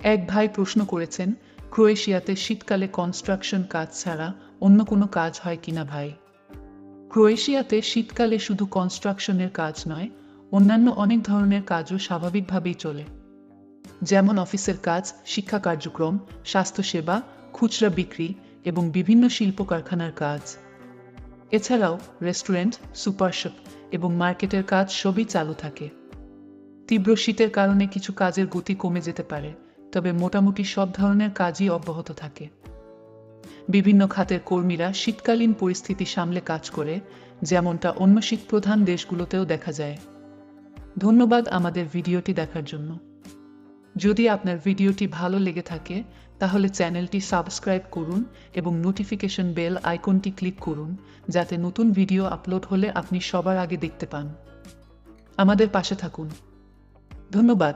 এক ভাই প্রশ্ন করেছেন, ক্রোয়েশিয়াতে শীতকালে কনস্ট্রাকশন কাজ ছাড়া অন্য কোনো কাজ হয় কিনা ভাই? ক্রোয়েশিয়াতে শীতকালে শুধু কনস্ট্রাকশনের কাজ নয়, অন্যান্য অনেক ধরনের কাজও স্বাভাবিকভাবেই চলে। যেমন অফিসের কাজ, শিক্ষা কার্যক্রম, স্বাস্থ্যসেবা, খুচরা বিক্রি এবং বিভিন্ন শিল্প কারখানার কাজ। এছাড়াও রেস্টুরেন্ট, সুপারশপ এবং মার্কেটের কাজ সবই চালু থাকে। তীব্র শীতের কারণে কিছু কাজের গতি কমে যেতে পারে, তবে মোটামুটি সব ধরনের কাজই অব্যাহত থাকে। বিভিন্ন খাতের কর্মীরা শীতকালীন পরিস্থিতি সামলে কাজ করে, যেমনটা অন্য শীতপ্রধান দেশগুলোতেও দেখা যায়। ধন্যবাদ আমাদের ভিডিওটি দেখার জন্য। যদি আপনার ভিডিওটি ভালো লেগে থাকে তাহলে চ্যানেলটি সাবস্ক্রাইব করুন এবং নোটিফিকেশন বেল আইকনটি ক্লিক করুন, যাতে নতুন ভিডিও আপলোড হলে আপনি সবার আগে দেখতে পান। আমাদের পাশে থাকুন। ধন্যবাদ।